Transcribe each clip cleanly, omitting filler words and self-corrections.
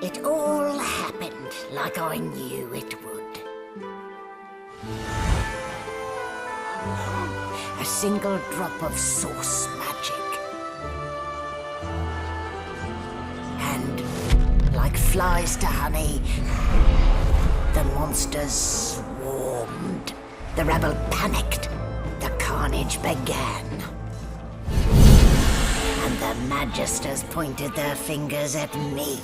It all happened like I knew it would. A single drop of source magic. And, like flies to honey, the monsters swarmed. The rebel panicked. The carnage began. And the Magisters pointed their fingers at me.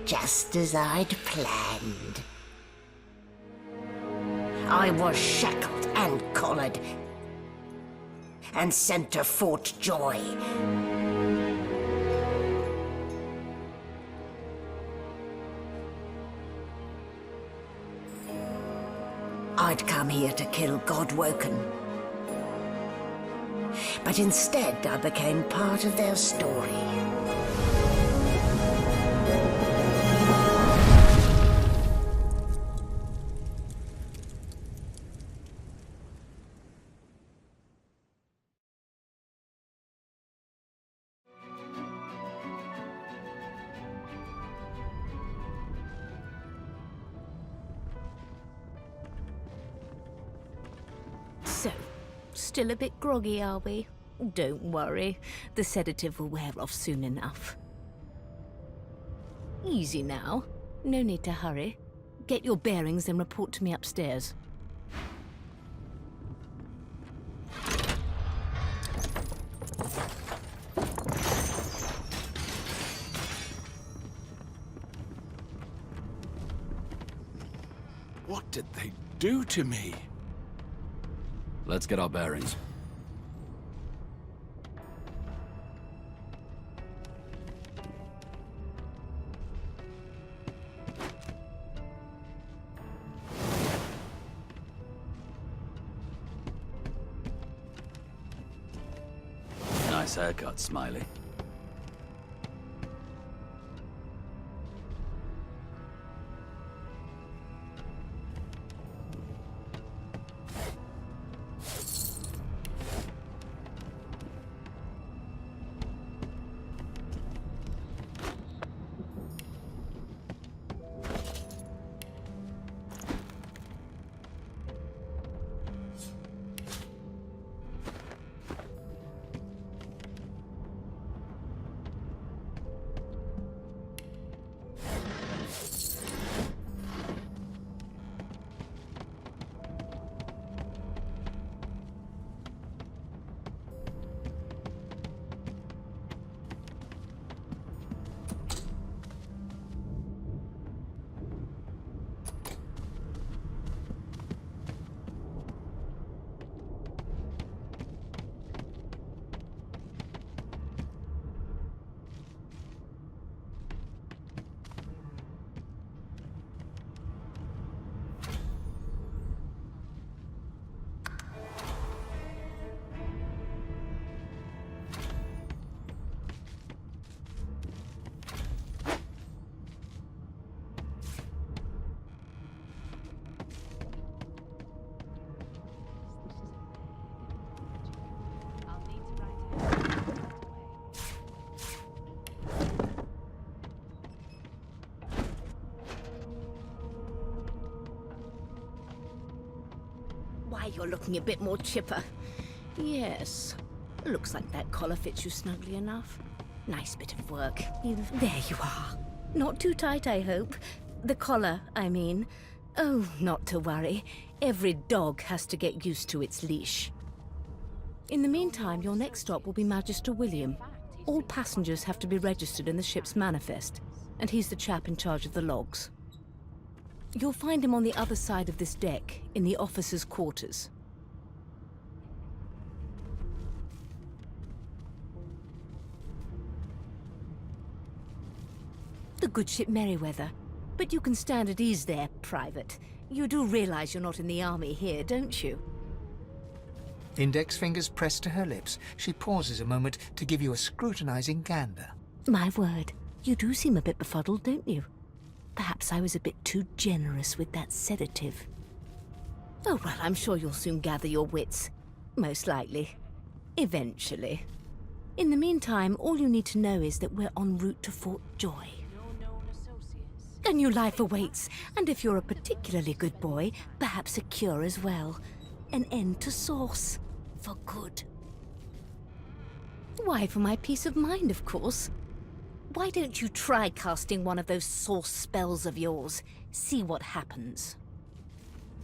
Just as I'd planned. I was shackled and collared, and sent to Fort Joy. I'd come here to kill Godwoken. But instead, I became part of their story. So, still a bit groggy, are we? Don't worry, the sedative will wear off soon enough. Easy now. No need to hurry. Get your bearings and report to me upstairs. What did they do to me? Let's get our bearings. Nice haircut, Smiley. Why, you're looking a bit more chipper. Yes. Looks like that collar fits you snugly enough. Nice bit of work. There you are. Not too tight, I hope. The collar, I mean. Oh, not to worry. Every dog has to get used to its leash. In the meantime, your next stop will be Magister William. All passengers have to be registered in the ship's manifest, and he's the chap in charge of the logs. You'll find him on the other side of this deck, in the officers' quarters. The good ship Merryweather. But you can stand at ease there, Private. You do realize you're not in the army here, don't you? Index fingers pressed to her lips, she pauses a moment to give you a scrutinizing gander. My word, you do seem a bit befuddled, don't you? Perhaps I was a bit too generous with that sedative. Oh, well, I'm sure you'll soon gather your wits. Most likely. Eventually. In the meantime, all you need to know is that we're en route to Fort Joy. A new life awaits, and if you're a particularly good boy, perhaps a cure as well. An end to Source. For good. Why, for my peace of mind, of course. Why don't you try casting one of those Source spells of yours? See what happens.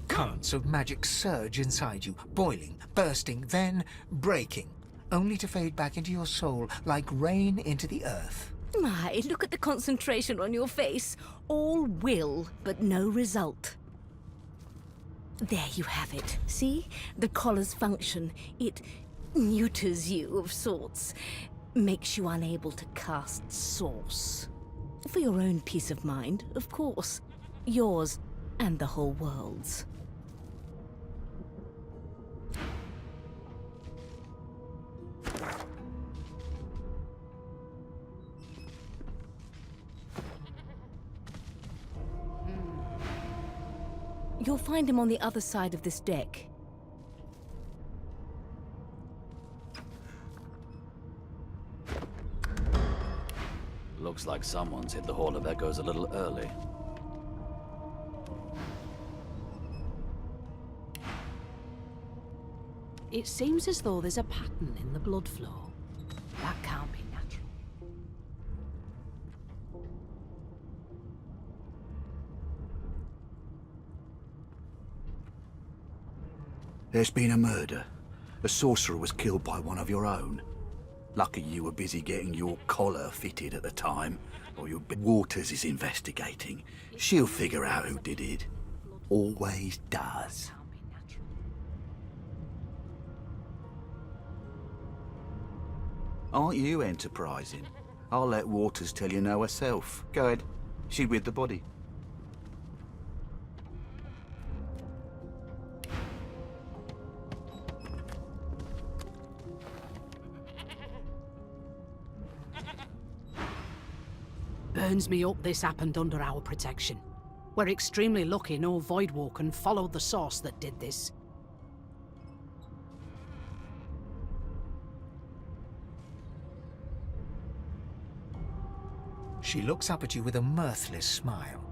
Currents of magic surge inside you, boiling, bursting, then breaking, only to fade back into your soul like rain into the earth. My, look at the concentration on your face. All will, but no result. There you have it. See? The collar's function. It neuters you of sorts. Makes you unable to cast Source. For your own peace of mind, of course. Yours and the whole world's. You'll find him on the other side of this deck. Looks like someone's hit the Hall of Echoes a little early. It seems as though there's a pattern in the blood flow. That can't be natural. There's been a murder. A sorcerer was killed by one of your own. Lucky you were busy getting your collar fitted at the time, or your Waters is investigating. She'll figure out who did it. Always does. Can't be natural. Aren't you enterprising? I'll let Waters tell you no herself. Go ahead. She with the body. Burns me up this happened under our protection. We're extremely lucky no Voidwoken followed the source that did this. She looks up at you with a mirthless smile.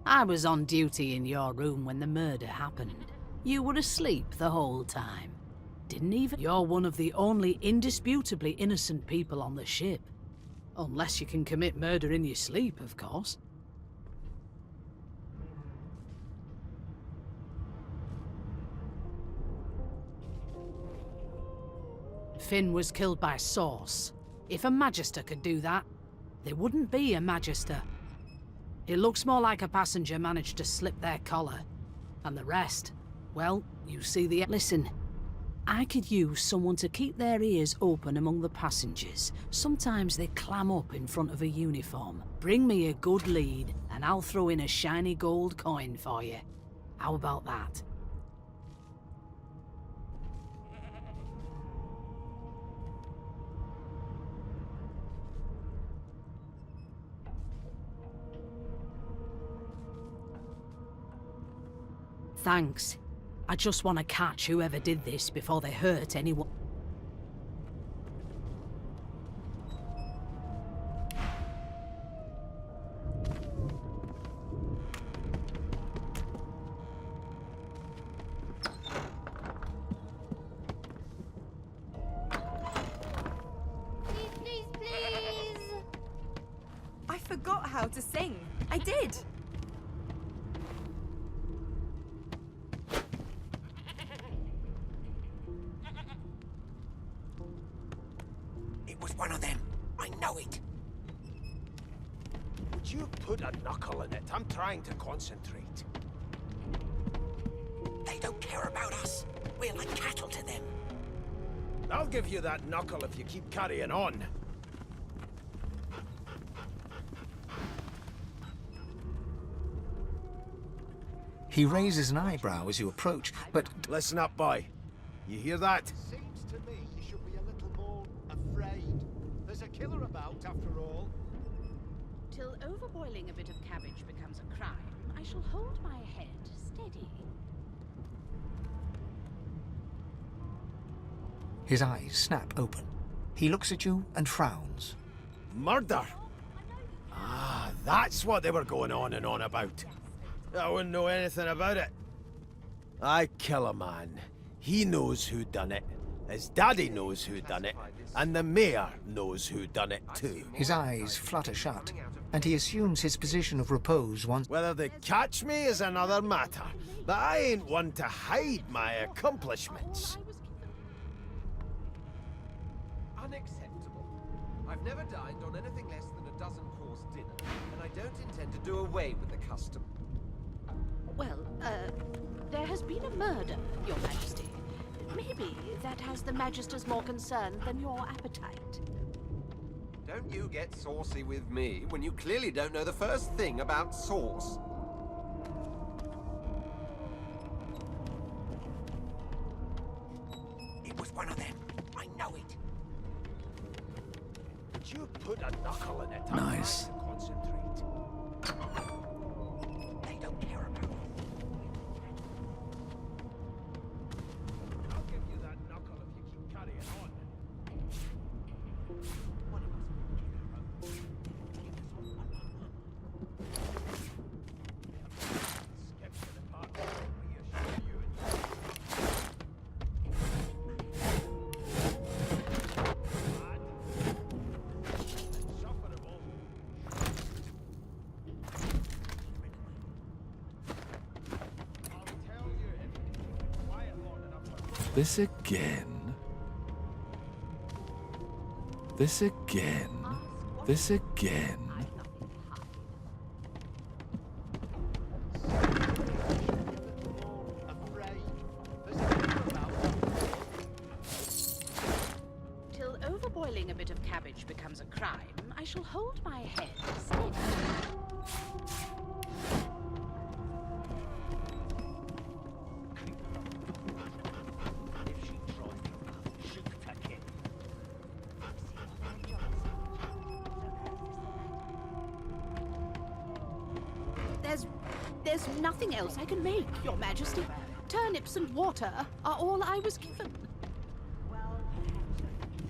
I was on duty in your room when the murder happened. You were asleep the whole time. Didn't even... You're one of the only indisputably innocent people on the ship. Unless you can commit murder in your sleep, of course. Finn was killed by Source. If a Magister could do that, there wouldn't be a Magister. It looks more like a passenger managed to slip their collar. And the rest, well, you see the... Listen, I could use someone to keep their ears open among the passengers. Sometimes they clam up in front of a uniform. Bring me a good lead, and I'll throw in a shiny gold coin for you. How about that? Thanks. I just want to catch whoever did this before they hurt anyone. Please. I forgot how to sing. I did. It was one of them. I know it. Would you put a knuckle in it? I'm trying to concentrate. They don't care about us. We're like cattle to them. I'll give you that knuckle if you keep carrying on. He raises an eyebrow as you approach, but... Listen up, boy. You hear that? Seems to me you should be a little more afraid. There's a killer about, after all. Till overboiling a bit of cabbage becomes a crime, I shall hold my head steady. His eyes snap open. He looks at you and frowns. Murder? Ah, that's what they were going on and on about. I wouldn't know anything about it. I kill a man. He knows who done it. His daddy knows who done it. And the mayor knows who done it too. His eyes flutter shut, and he assumes his position of repose once... Whether they catch me is another matter, but I ain't one to hide my accomplishments. Unacceptable. I've never dined on anything less than a dozen-course dinner, and I don't intend to do away with the custom. Well, there has been a murder, Your Majesty. Maybe that has the Magisters more concerned than your appetite. Don't you get saucy with me when you clearly don't know the first thing about sauce. It was one of them. I know it. Would you put a knuckle in it? Nice. Concentrate. They don't care about it. I'll give you that knuckle if you keep carrying on. Skip to the part where I reassure you This again. This again. This again. Till overboiling a bit of cabbage becomes a crime, I shall hold my head steady. There's nothing else I can make, Your Majesty. Turnips and water are all I was given.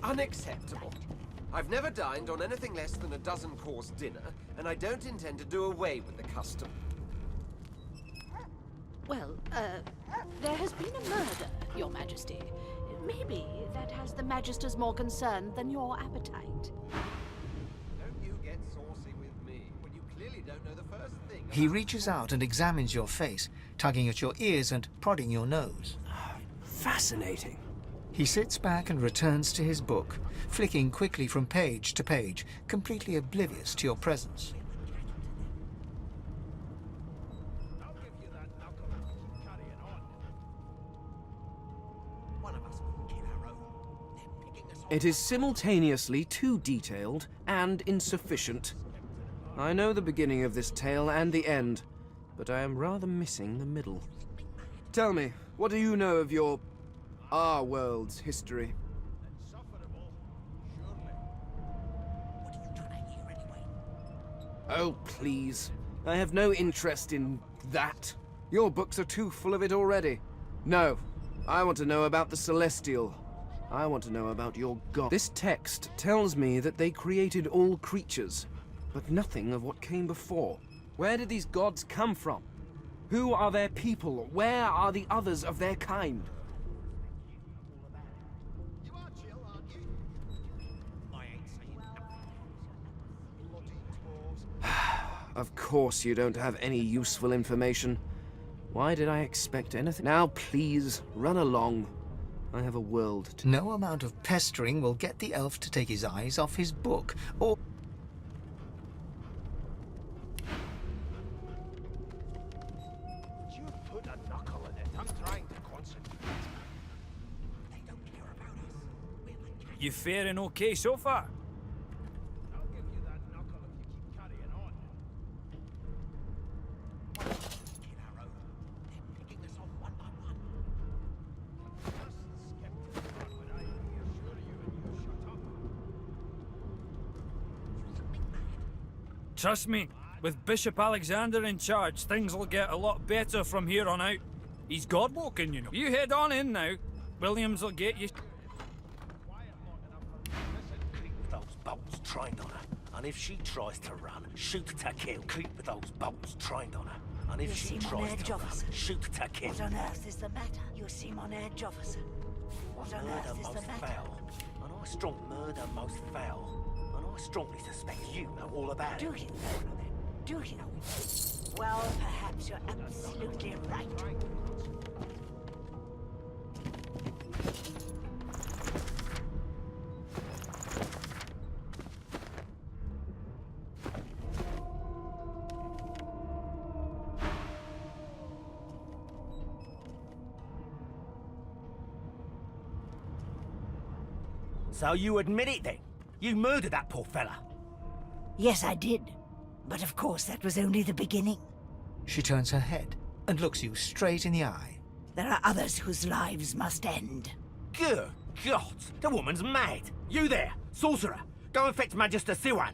Unacceptable. I've never dined on anything less than a dozen-course dinner, and I don't intend to do away with the custom. Well, there has been a murder, Your Majesty. Maybe that has the Magisters more concerned than your appetite. Don't you get saucy with me when you clearly don't know the first thing. He reaches out and examines your face, tugging at your ears and prodding your nose. Fascinating. He sits back and returns to his book, flicking quickly from page to page, completely oblivious to your presence. I'll give you that knuckle if you keep carrying on. One of us will kill our own. They're picking us off. It is simultaneously too detailed and insufficient. I know the beginning of this tale and the end, but I am rather missing the middle. Tell me, what do you know of our world's history? Insufferable, surely. What are you trying to hear anyway? Oh, please. I have no interest in that. Your books are too full of it already. No, I want to know about the Celestial. I want to know about your god. This text tells me that they created all creatures, but nothing of what came before. Where did these gods come from? Who are their people? Where are the others of their kind? You are chill, aren't you? I ain't saying nothing. Bloody dwarves. Of course you don't have any useful information. Why did I expect anything? Now please, run along. I have a world to... No amount of pestering will get the elf to take his eyes off his book, or... Would you put a knuckle in it? I'm trying to concentrate. They don't care about us. We're like cats. You faring okay so far? I'll give you that knuckle if you keep carrying on. One of us will kill our own. They're picking us off one by one. Just skip to the part when I reassure you and you shut up. Something mad. Trust me, with Bishop Alexander in charge, things will get a lot better from here on out. He's God-woken, you know. You head on in now. Williams will get you... Quiet long enough for trained on her. And if she tries to run, shoot to kill. Keep those bolts trained on her. And if she tries to run, shoot to kill. What on earth is the matter? You seem on edge, officer. What on earth is the matter? Foul. And I strong murder most foul. And I strongly suspect you know all about it. Do you? Do you? Well, perhaps you're absolutely right. So you admit it then? You murdered that poor fella? Yes, I did. But of course, that was only the beginning. She turns her head and looks you straight in the eye. There are others whose lives must end. Good God! The woman's mad! You there, sorcerer! Go and fetch Magister Siwan!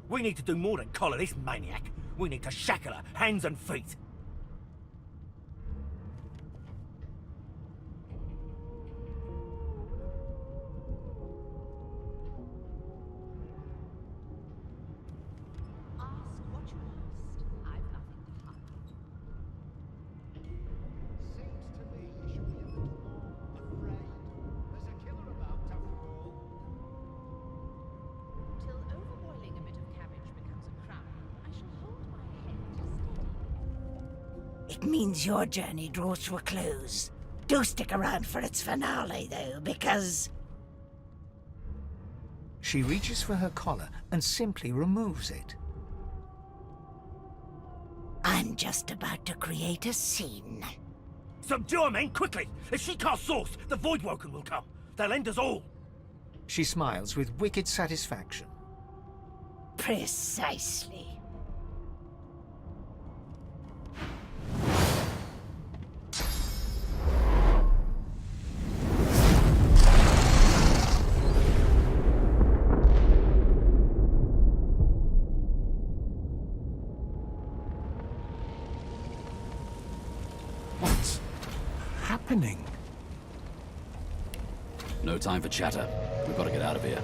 We need to do more than collar this maniac. We need to shackle her, hands and feet. It means your journey draws to a close. Do stick around for its finale, though, because... She reaches for her collar and simply removes it. I'm just about to create a scene. Subdue her, men, quickly! If she casts source, the Voidwoken will come. They'll end us all. She smiles with wicked satisfaction. Precisely. Happening? No time for chatter. We've got to get out of here.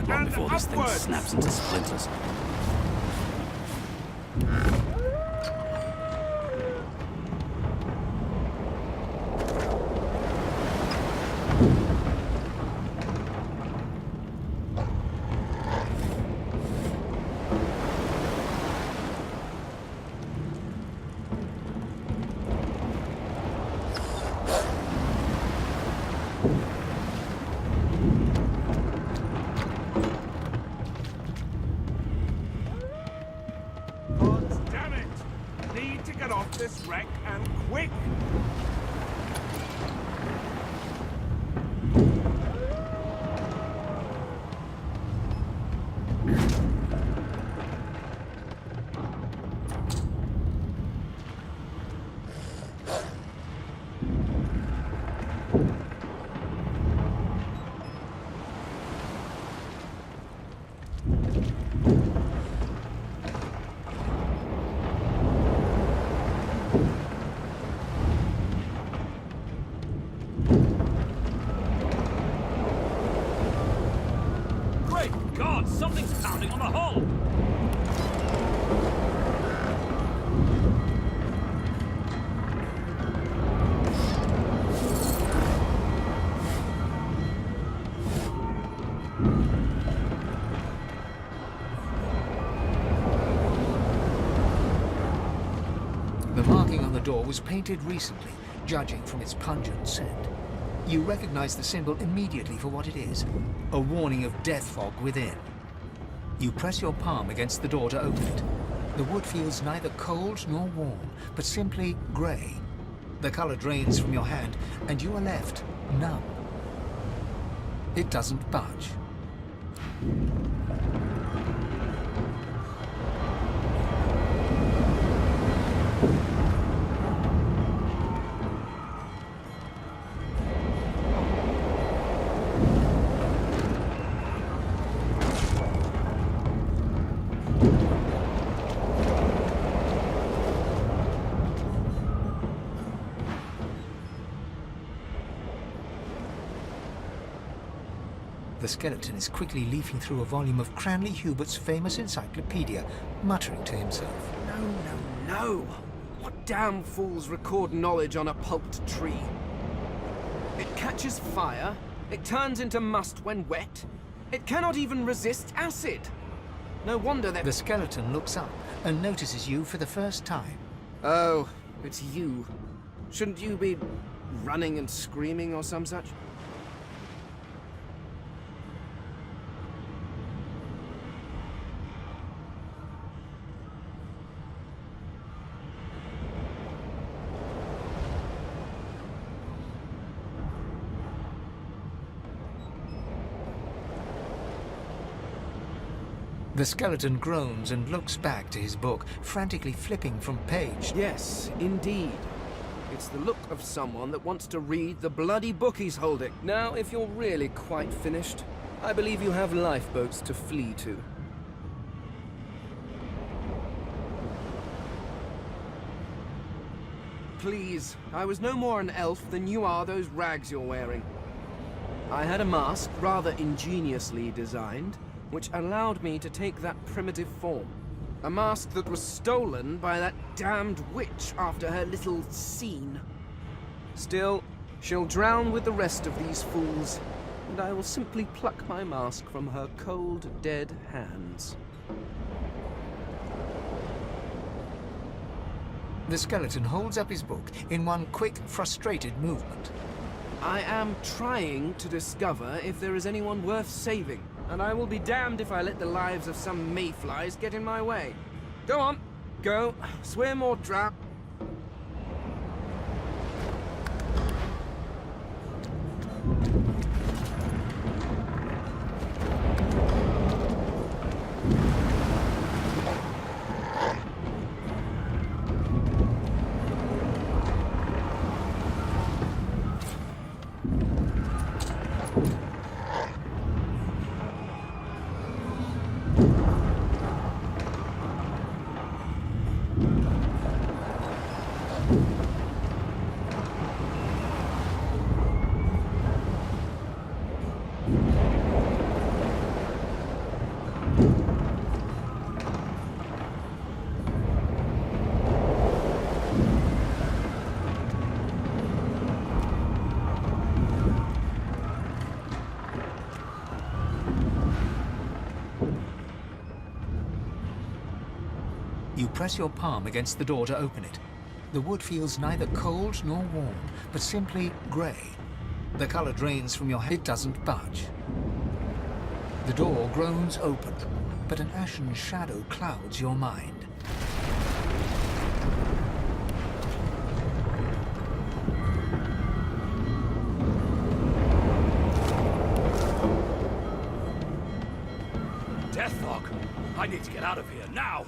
Not before this thing snaps into splinters. This wreck and quick! Something's pounding on the hull! the door was painted recently, judging from its pungent scent. You recognize the symbol immediately for what it is, a warning of death fog within. You press your palm against the door to open it. The wood feels neither cold nor warm, but simply grey. The color drains from your hand, and you are left numb. It doesn't budge. The skeleton is quickly leafing through a volume of Cranley Hubert's famous encyclopedia, muttering to himself. No! What damn fools record knowledge on a pulped tree? It catches fire, it turns into must when wet, it cannot even resist acid. No wonder that... The skeleton looks up and notices you for the first time. Oh, it's you. Shouldn't you be running and screaming or some such? The skeleton groans and looks back to his book, frantically flipping from page. Yes, indeed. It's the look of someone that wants to read the bloody book he's holding. Now, if you're really quite finished, I believe you have lifeboats to flee to. Please, I was no more an elf than you are those rags you're wearing. I had a mask, rather ingeniously designed, which allowed me to take that primitive form. A mask that was stolen by that damned witch after her little scene. Still, she'll drown with the rest of these fools, and I will simply pluck my mask from her cold, dead hands. The skeleton holds up his book in one quick, frustrated movement. I am trying to discover if there is anyone worth saving, and I will be damned if I let the lives of some mayflies get in my way. Go on, go, swim or drown. You press your palm against the door to open it. The wood feels neither cold nor warm, but simply grey. The color drains from your hand. It doesn't budge. The door groans open, but an ashen shadow clouds your mind. Death fog! I need to get out of here now!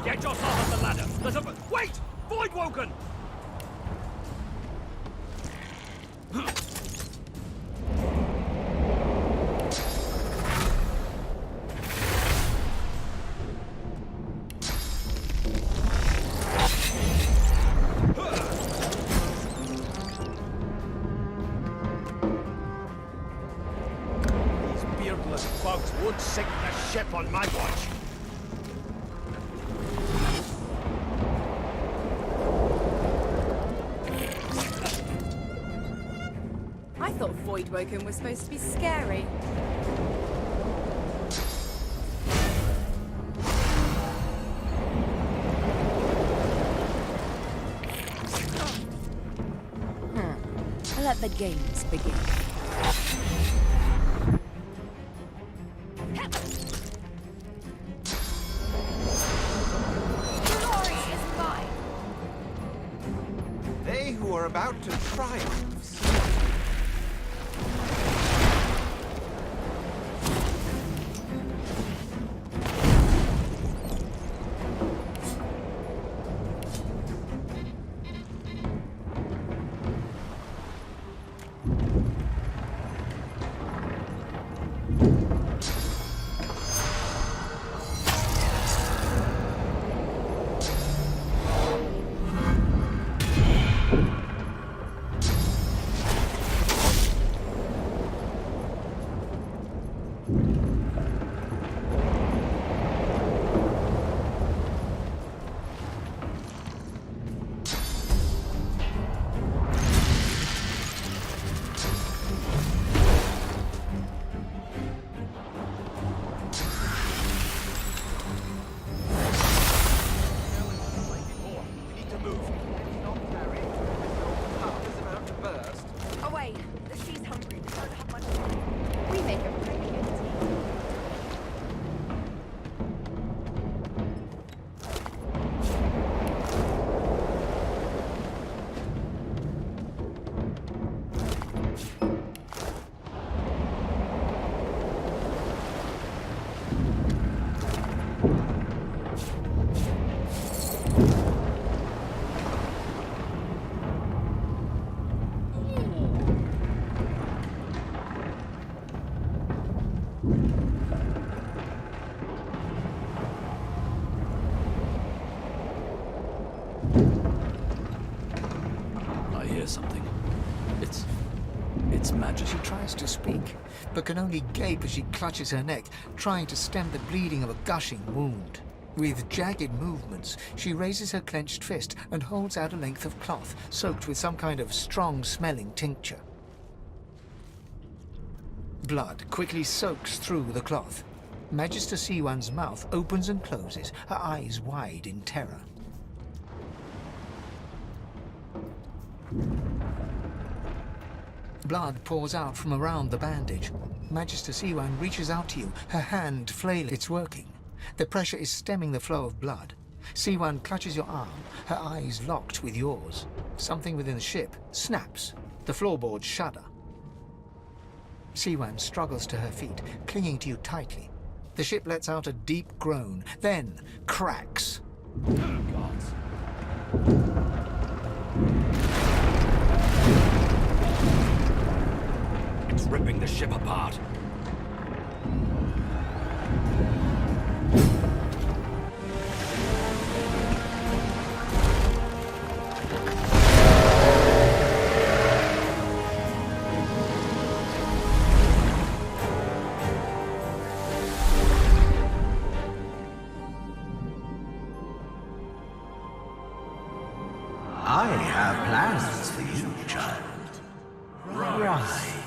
Get yourself up the ladder. There's a... Wait! Void Woken! These beardless bugs won't sink the ship on my watch. I thought Void Woken was supposed to be scary. Let the games begin. Glory is mine! They who are about to triumph. happening? It's magic. She tries to speak, but can only gape as she clutches her neck, trying to stem the bleeding of a gushing wound. With jagged movements, she raises her clenched fist and holds out a length of cloth, soaked with some kind of strong-smelling tincture. Blood quickly soaks through the cloth. Magister Siwan's mouth opens and closes, her eyes wide in terror. Blood pours out from around the bandage. Magister Siwan reaches out to you, her hand flailing. It's working. The pressure is stemming the flow of blood. Siwan clutches your arm, her eyes locked with yours. Something within the ship snaps. The floorboards shudder. Siwan struggles to her feet, clinging to you tightly. The ship lets out a deep groan, then cracks. Oh, God. It's ripping the ship apart. I have plans for you, child. Rise.